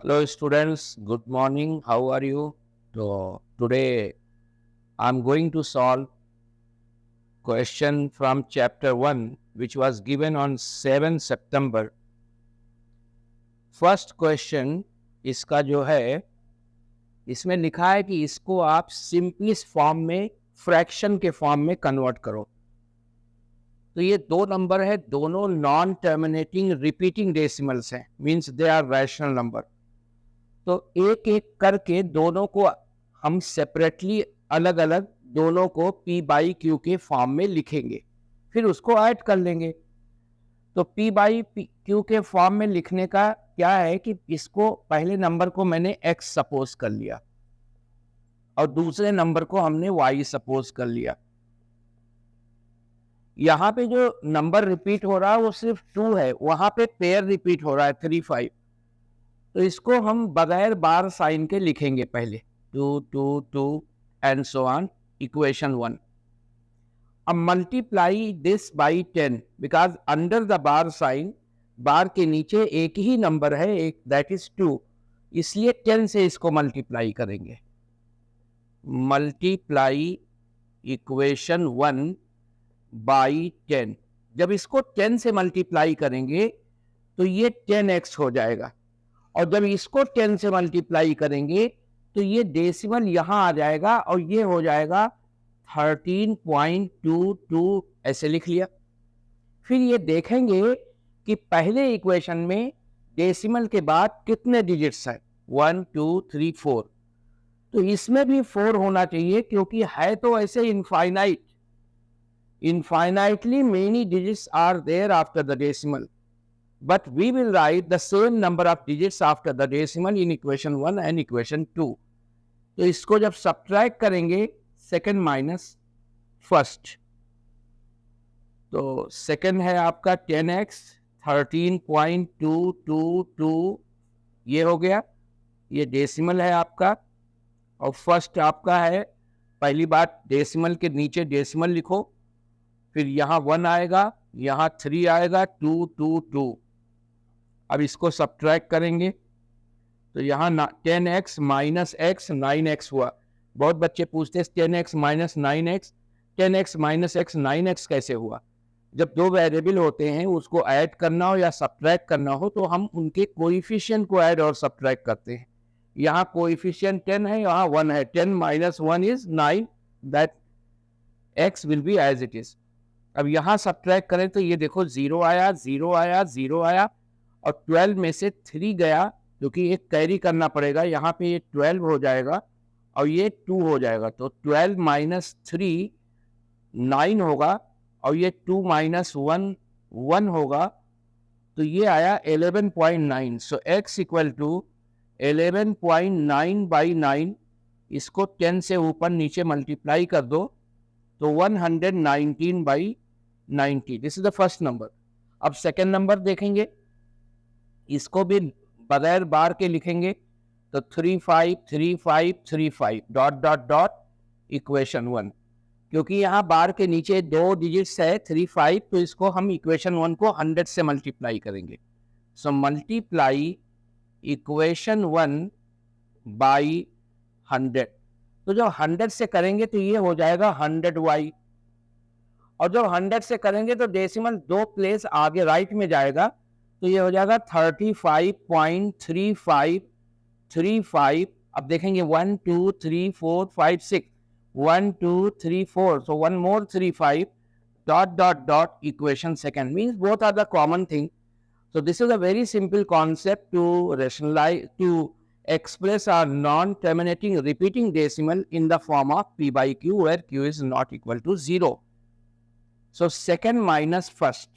Hello students, good morning. How are you? So today I'm going to solve question from chapter 1 which was given on 7 September. First question इसका जो है इसमें लिखा है कि इसको आप सिंपलेस्ट फॉर्म में फ्रैक्शन के फॉर्म में कन्वर्ट करो। तो ये दो नंबर है, दोनों नॉन टर्मिनेटिंग रिपीटिंग डेसिमल्स हैं, means they are rational number. तो एक एक करके दोनों को हम सेपरेटली अलग अलग दोनों को p बाई क्यू के फॉर्म में लिखेंगे, फिर उसको ऐड कर लेंगे। तो p बाई क्यू के फॉर्म में लिखने का क्या है कि इसको पहले नंबर को मैंने x सपोज कर लिया और दूसरे नंबर को हमने y सपोज कर लिया। यहाँ पे जो नंबर रिपीट हो रहा है वो सिर्फ 2 है, वहां पे पेयर रिपीट हो रहा है 3 5। तो इसको हम बगैर बार साइन के लिखेंगे पहले 2 2 2 एंड सो ऑन इक्वेशन 1। अब multiply this by 10 because under the bar sine bar के नीचे एक ही नंबर है, एक दैट इज 2, इसलिए 10 से इसको मल्टीप्लाई करेंगे। Multiply equation 1 by 10। जब इसको 10 से मल्टीप्लाई करेंगे तो ये 10x हो जाएगा, और जब इसको 10 से मल्टीप्लाई करेंगे तो ये डेसिमल यहां आ जाएगा और ये हो जाएगा 13.22, ऐसे लिख लिया। फिर ये देखेंगे कि पहले इक्वेशन में डेसिमल के बाद कितने डिजिट्स हैं, 1 2 3 4। तो इसमें भी 4 होना चाहिए क्योंकि है तो ऐसे infinite, infinitely many digits are there after the decimal, but we will write the same number of digits after the decimal in equation 1 and equation 2. तो इसको जब सब्ट्रैक्ट करेंगे सेकंड माइनस फर्स्ट, तो सेकंड है आपका 10x 13.222, ये हो गया, ये डेसिमल है आपका। और फर्स्ट आपका है, पहली बात डेसिमल के नीचे डेसिमल लिखो, फिर यहाँ 1 आएगा, यहाँ 3 आएगा, 2 2 2। अब इसको सब्ट्रैक्ट करेंगे तो यहाँ 10x माइनस x 9x हुआ। बहुत बच्चे पूछते हैं 10x minus 9x, 10x minus x 9x कैसे हुआ। जब दो वेरिएबल होते हैं उसको ऐड करना हो या सब्ट्रैक्ट करना हो तो हम उनके कोएफिशिएंट को ऐड और सब्ट्रैक्ट करते हैं। यहाँ कोएफिशिएंट 10 है, यहाँ 1 है, 10 minus 1 is 9, that x will be as it is. अब यहाँ सब्ट्रैक्ट करें तो ये देखो 0 आया, 0 आया, 0 आया, और 12 में से 3 गया क्योंकि एक कैरी करना पड़ेगा, यहाँ पे ये 12 हो जाएगा और ये 2 हो जाएगा। तो 12 माइनस 3 9 होगा, और ये 2 माइनस 1 1 होगा, तो ये आया 11.9। सो x इक्वल टू 11.9 बाई 9। इसको 10 से ऊपर नीचे मल्टीप्लाई कर दो तो 119 by 90। This is the first number. अब सेकेंड नंबर देखेंगे, इसको भी बगैर बार के लिखेंगे तो 353535 डॉट डॉट डॉट इक्वेशन 1। क्योंकि यहाँ बार के नीचे दो डिजिट्स है 35, तो इसको हम इक्वेशन 1 को 100 से मल्टीप्लाई करेंगे। So multiply equation 1 by 100। तो जब 100 से करेंगे तो ये हो जाएगा 100y, और जब 100 से करेंगे तो डेसिमल 2 प्लेस आगे राइट में जाएगा, तो ये हो जाएगा 35.3535। अब देखेंगे 1 2 3 4 5 6, 1 2 3 4, so one more 3 5 dot dot dot equation second, means both are the common thing. So this is a very simple concept to rationalize, to express our non-terminating repeating decimal in the form of p by q where q is not equal to 0. So second minus first,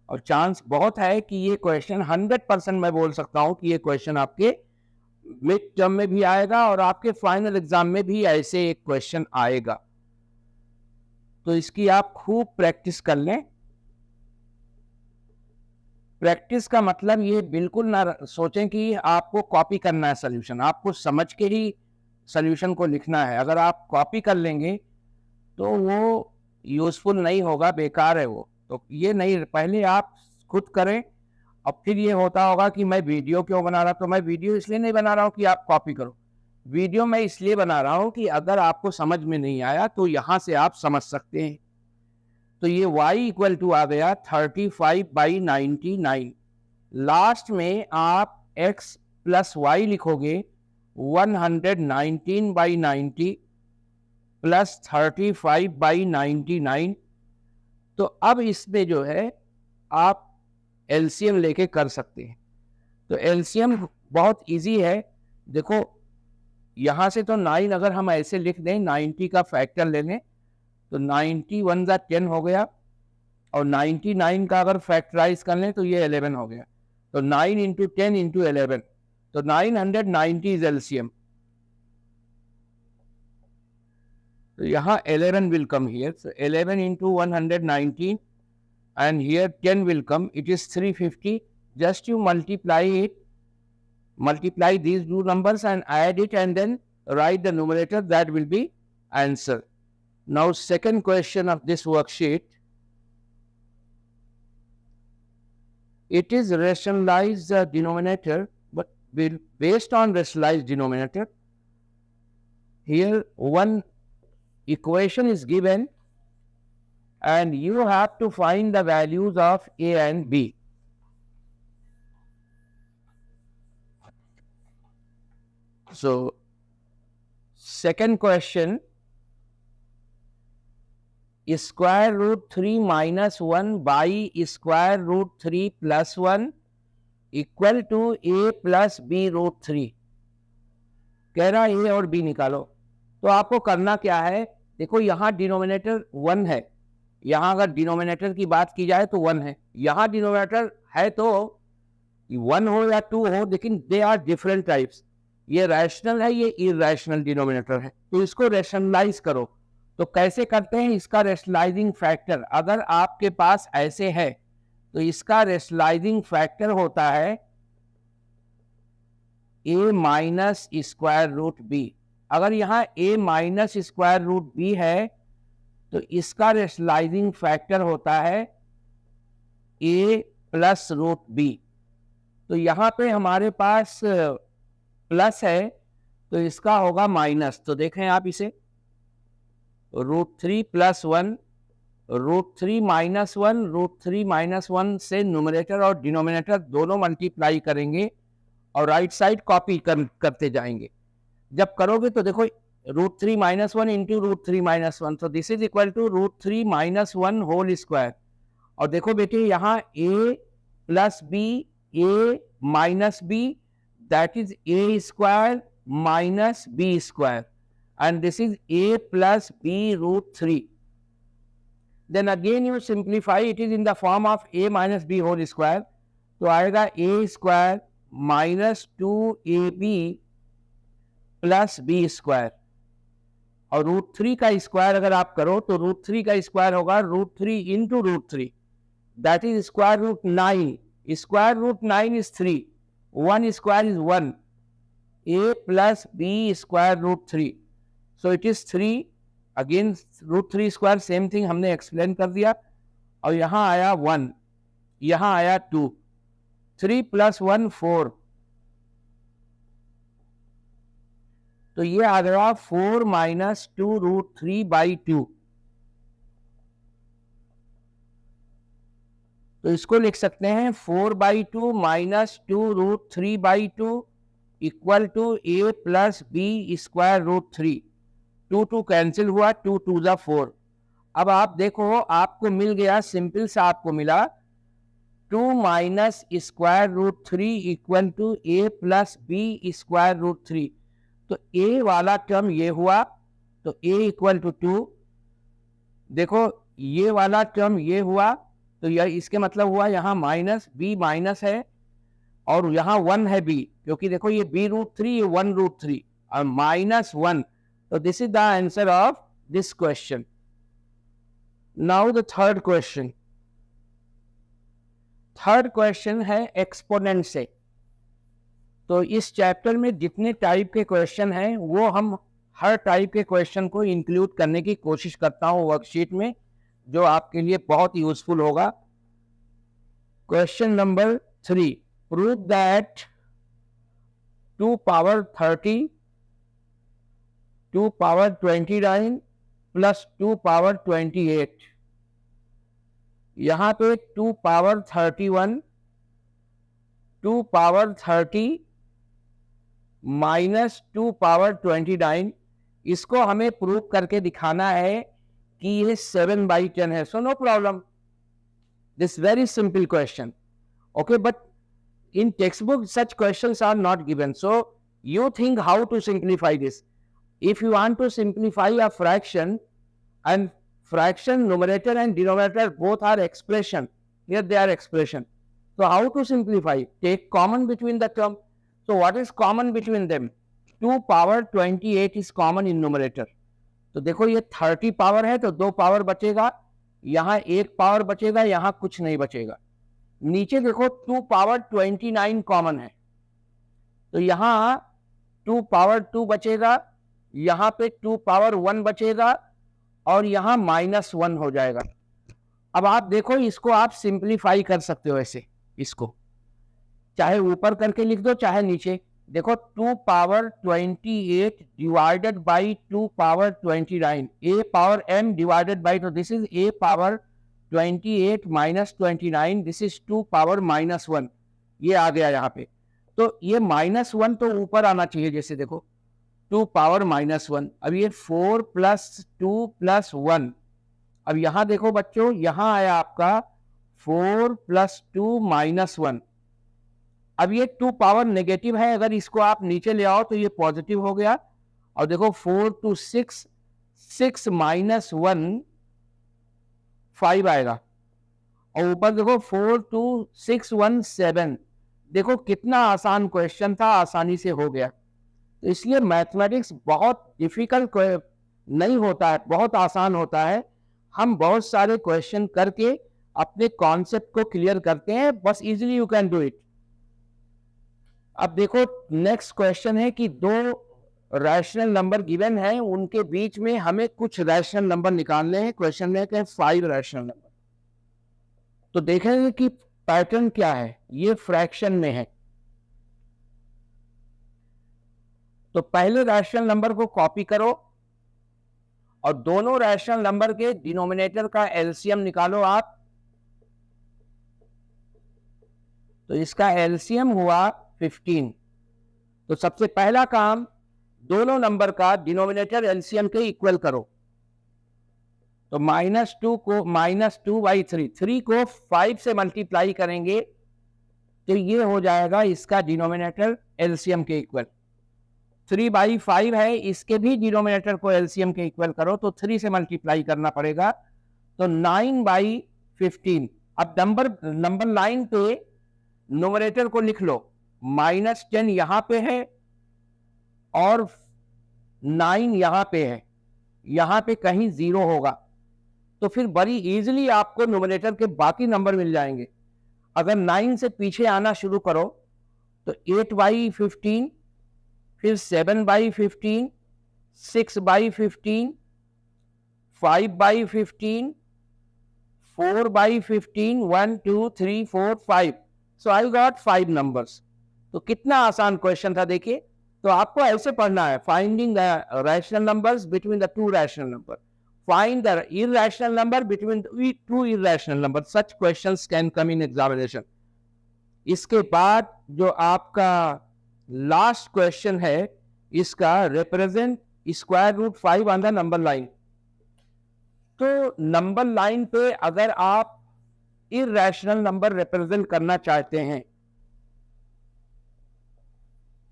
और chance बहुत है कि ये question 100% मैं बोल सकता हूं कि ये क्वेश्चन आपके मिड टर्म में भी आएगा और आपके फाइनल एग्जाम में भी ऐसे एक क्वेश्चन आएगा। तो इसकी आप खूब प्रैक्टिस कर लें। प्रैक्टिस का मतलब ये बिल्कुल ना सोचें कि आपको कॉपी करना है सॉल्यूशन, आपको समझ के ही सॉल्यूशन को लिखना है। अगर आप कॉपी कर लेंगे तो वो यूजफुल नहीं होगा, बेकार है वो। तो ये नहीं, पहले आप खुद करें अब फिर ये होता होगा कि मैं वीडियो क्यों बना रहा, तो मैं वीडियो इसलिए नहीं बना रहा हूँ कि आप कॉपी करो, वीडियो मैं इसलिए बना रहा हूँ कि अगर आपको समझ में नहीं आया तो यहाँ से आप समझ सकते हैं। तो ये y इक्वल टू आ गया 35/99। लास्ट में आप x प्लस वाई लिखोगे 119/90 प्लस 35/99। तो अब इसमें जो है आप एलसीएम लेके कर सकते हैं। तो एलसीएम बहुत इजी है। देखो यहाँ से तो 9 अगर हम ऐसे लिख दें, 90 का फैक्टर ले लें तो 91 ज़ा 10 हो गया, और 99 का अगर फैक्टराइज कर लें तो ये 11 हो गया। तो 9 इंटू 10 इंटू 11, तो 990 इज एलसीएम। तो यहाँ 11 will come here, so 11 into 119 and here 10 will come, it is 350. Just you multiply it, multiply these two numbers and add it and then write the numerator, that will be answer. Now second question of this worksheet, it is rationalize the denominator, but based on rationalized denominator, here one equation is given and you have to find the values of a and b. So second question, square root 3 minus 1 by square root 3 plus 1 equal to a plus B root 3। कह रहा है a और b निकालो। तो आपको करना क्या है, देखो यहाँ डिनोमिनेटर 1 है, यहाँ अगर डिनोमिनेटर की बात की जाए तो 1 है, यहाँ डिनोमिनेटर है तो 1 हो या 2 हो, लेकिन दे आर डिफरेंट टाइप्स। ये रैशनल है, ये इरैशनल डिनोमिनेटर है, तो इसको रैशनलाइज करो। तो कैसे करते हैं इसका रैशनलाइजिंग फैक्टर, अगर आपके पास ऐसे है तो इसका रैशनलाइजिंग फैक्टर होता है a minus square root B. अगर यहाँ a minus square root B है तो इसका रैशनलाइजिंग फैक्टर होता है a प्लस रूट बी। तो यहाँ पे हमारे पास प्लस है तो इसका होगा माइनस। तो देखें आप इसे, root 3 plus 1, root 3 minus 1, root 3 minus 1 से न्यूमरेटर और डिनोमिनेटर दोनों मल्टीप्लाई करेंगे और राइट साइड कॉपी करते जाएंगे। जब करोगे तो देखो root 3 minus 1 into root 3 minus 1, तो this is equal to root 3 minus 1 whole square. और देखो बेटे यहाँ a plus B, a minus B, that is a square minus b square, and this is a plus b root 3. Then again you simplify, it is in the form of a minus b whole square. तो आएगा a square minus 2ab plus b square, और root 3 का square अगर आप करो तो root 3 का square होगा root 3 into root 3, that is square root 9। Square root 9 is 3, 1 square is 1, a plus b square root 3। So it is 3, again root 3 square, same thing हमने explain कर दिया। और यहाँ आया 1, यहाँ आया 2, 3 प्लस 1 4, तो ये आ गया 4 माइनस 2 रूट 3 बाई 2। तो इसको लिख सकते हैं 4/2 minus 2 root 3/2 equal to a plus B square root 3। 2 2 cancel हुआ, 2 2 जा 4। अब आप देखो आपको मिल गया, सिंपल सा आपको मिला 2 minus square root 3 equal to a plus B square root 3। तो a वाला टर्म ये हुआ, तो a इक्वल टू 2। देखो ये वाला टर्म ये हुआ, तो यह इसके मतलब हुआ यहाँ माइनस, b माइनस है और यहाँ 1 है b, क्योंकि देखो ये b रूट 3, ये 1 रूट 3 और minus 1। So this is the answer of this question. Now the third question. Third question है एक्सपोनेंट से। तो इस चैप्टर में जितने टाइप के क्वेश्चन हैं वो हम हर टाइप के क्वेश्चन को इंक्लूड करने की कोशिश करता हूँ वर्कशीट में, जो आपके लिए बहुत यूजफुल होगा। Question number 3. Prove that 2 power 30, 2 power 29 plus 2 power 28. यहाँ पे 2 power 31, 2 power 30 माइनस 2 power 29, इसको हमें प्रूव करके दिखाना है कि ये 7/10 है. So no problem, this very simple question. Okay, but in textbook such questions are not given, so you think how to simplify this. If you want to simplify a fraction, and fraction numerator and denominator both are expression, here they are expression, so how to simplify? Take common between the term. So what is common between them? 2 power 28 is common in numerator. तो देखो ये 30 power है तो 2 power बचेगा, यहाँ 1 power बचेगा, यहाँ कुछ नहीं बचेगा. नीचे देखो 2 पावर 29 कॉमन है, तो यहाँ 2 पावर 2 बचेगा, यहाँ पे 2 पावर 1 बचेगा और यहाँ -1 हो जाएगा. अब आप देखो इसको आप सिंप्लीफाई कर सकते हो ऐसे, इसको चाहे ऊपर करके लिख दो चाहे नीचे. देखो 2 power 28 divided by 2 power 29, a power m divided by, तो this is a power 28 minus 29, this is 2 power -1. ये आ गया यहाँ पे, तो ये -1 तो ऊपर आना चाहिए. जैसे देखो 2 पावर -1, अब ये 4 + 2 + 1. अब यहाँ देखो बच्चों, यहाँ आया आपका 4 + 2 - 1. अब ये 2 पावर नेगेटिव है, अगर इसको आप नीचे ले आओ तो ये पॉजिटिव हो गया. और देखो 4 to 6, 6 - 1 5 आएगा. और ऊपर देखो 4 to 6 1 7. देखो कितना आसान क्वेश्चन था, आसानी से हो गया. तो इसलिए मैथमेटिक्स बहुत डिफिकल्ट नहीं होता है, बहुत आसान होता है. हम बहुत सारे क्वेश्चन करके अपने कॉन्सेप्ट को क्लियर करते हैं, बस easily you can do it. अब देखो नेक्स्ट क्वेश्चन है कि 2 रैशनल नंबर गिवन है, उनके बीच में हमें कुछ रैशनल नंबर निकालने हैं. क्वेश्चन में है 5 रैशनल नंबर. तो देखेंगे कि पैटर्न क्या है. ये फ्रैक्शन में है, तो पहले रैशनल नंबर को कॉपी करो और दोनों रैशनल नंबर के डिनोमिनेटर का एलसीएम निकालो आप. तो इसका एलसीएम हुआ 15. तो सबसे पहला काम, दोनों नंबर का डिनोमिनेटर एलसीएम के इक्वल करो. तो -2 को -2/3, 3 को 5 से मल्टीप्लाई करेंगे तो ये हो जाएगा इसका डिनोमिनेटर एलसीएम के इक्वल. 3/5 है, इसके भी डिनोमिनेटर को एलसीएम के इक्वल करो तो 3 से मल्टीप्लाई करना पड़ेगा, तो 9/15. अब नंबर लाइन पे नोमिनेटर को लिख लो. -10 यहां पे है और 9 यहां पे है, यहां पे कहीं 0 होगा, तो फिर बड़ी इजीली आपको नोमिनेटर के बाकी नंबर मिल जाएंगे. अगर 9 से पीछे आना शुरू करो तो 8/15, फिर 7/15, 6/15, 5/15, 4/15, 1 2 3 4 5. So I got 5 numbers. तो कितना आसान क्वेश्चन था देखिए. तो आपको ऐसे पढ़ना है, finding the rational numbers between the 2 rational number, find the irrational number between 2 irrational number. Such questions can come in examination. इसके बाद जो आपका लास्ट क्वेश्चन है, इसका represent √5 on the number line. तो नंबर लाइन पे अगर आप इरैशनल नंबर रिप्रेजेंट करना चाहते हैं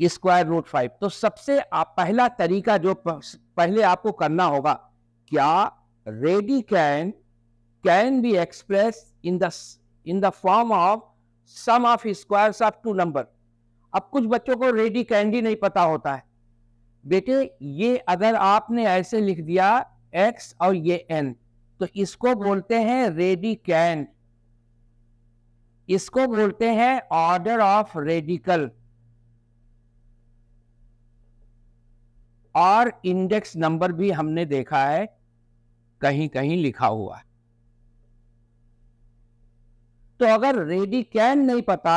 √5, तो सबसे पहला तरीका जो पहले आपको करना होगा, क्या ready can be express in the form of sum of squares of 2 number. अब कुछ बच्चों को रेडी कैंडी नहीं पता होता है. बेटे ये अगर आपने ऐसे लिख दिया x और ये n, तो इसको बोलते हैं रेडी कैंड, इसको बोलते हैं ऑर्डर ऑफ रेडिकल और इंडेक्स नंबर भी हमने देखा है कहीं कहीं लिखा हुआ. तो अगर रेडी कैन नहीं पता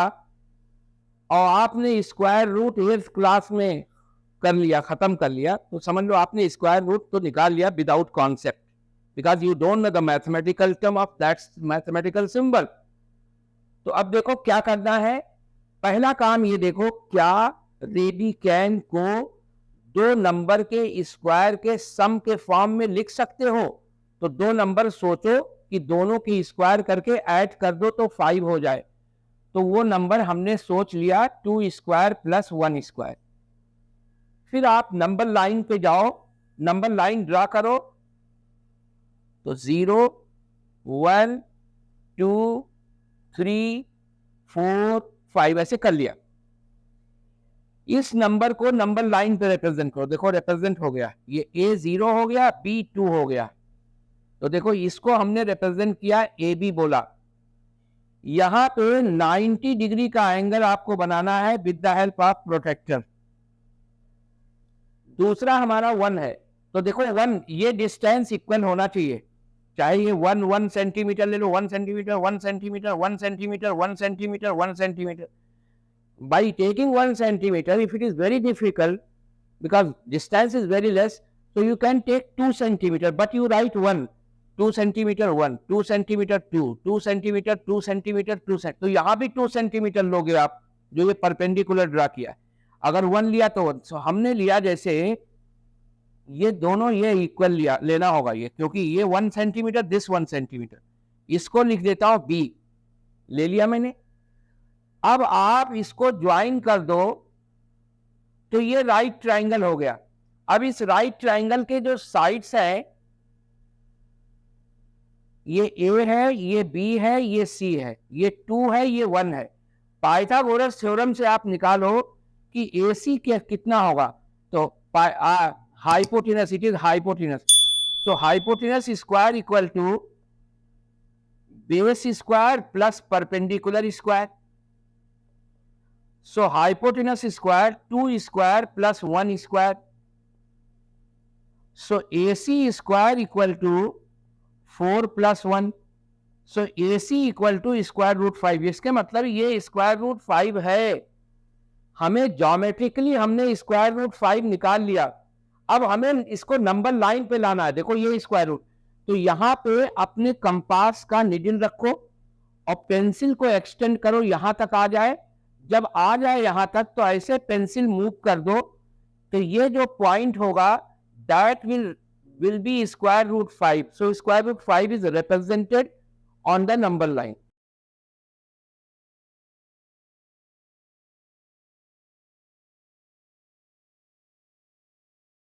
और आपने स्क्वायर रूट 8th क्लास में कर लिया, खत्म कर लिया, तो समझ लो आपने स्क्वायर रूट तो निकाल लिया without concept, because you don't know the mathematical term of that mathematical symbol. तो अब देखो क्या करना है। पहला काम ये देखो, क्या रेडिकैन को दो नंबर के स्क्वायर के सम के फॉर्म में लिख सकते हो? तो दो नंबर सोचो कि दोनों की स्क्वायर करके ऐड कर दो तो 5 हो जाए। तो वो नंबर हमने सोच लिया 2 स्क्वायर प्लस 1 स्क्वायर। फिर आप नंबर लाइन पे जाओ, नंबर लाइन ड्रा करो, तो 0 1 2 3 4 5 ऐसे कर लिया। इस नंबर को नंबर लाइन पे रिप्रेजेंट करो। देखो रिप्रेजेंट हो गया, ये A 0 हो गया, B 2 हो गया। तो देखो इसको हमने रिप्रेजेंट किया, AB बोला। यहां पे 90 डिग्री का एंगल आपको बनाना है with the help of protractor. दूसरा हमारा 1 है, तो देखो 1, ये डिस्टेंस इक्वल होना चाहिए, चाहे ये 1 सेंटीमीटर ले लो, 1 centimetre 1 centimetre 1 centimetre 1 centimetre 1 centimetre. By taking 1 centimeter, if it is very difficult because distance is very less, so you can take 2 centimeter, but you write 1, 2 centimeter 1, 2 centimeter 2, 2 centimeter 2 centimeter 2 centimeter। तो यहाँ भी 2 centimetre लोगे आप, जो ये perpendicular draw किया। अगर 1 लिया तो 1, so हमने लिया जैसे ये दोनों ये इक्वल लिया, लेना होगा ये, क्योंकि ये 1 सेंटीमीटर, दिस 1 सेंटीमीटर। इसको लिख देता हूं B, ले लिया मैंने। अब आप इसको ज्वाइन कर दो तो ये राइट ट्राइंगल हो गया। अब इस राइट ट्राइंगल के जो साइड्स हैं, ये A है, ये B है, ये C है, ये 2 है, ये 1 है। पाइथागोरस थ्योरम से आप निकालो कि AC कितना होगा। तो hypotenuse, it is hypotenuse, so hypotenuse square equal to base square plus perpendicular square. So hypotenuse square 2 square plus 1 square. So AC square equal to 4 plus 1. So AC equal to square root 5. इसके मतलब ये square root 5 है। हमें geometrically हमने square root 5 निकाल लिया। अब हमें इसको नंबर लाइन पे लाना है। देखो ये स्क्वायर रूट, तो यहाँ पे अपने कंपास का निडल रखो और पेंसिल को एक्सटेंड करो, यहां तक आ जाए। जब आ जाए यहां तक तो ऐसे पेंसिल मूव कर दो, तो ये जो पॉइंट होगा that will be square root 5। So square root 5 is represented on the number line.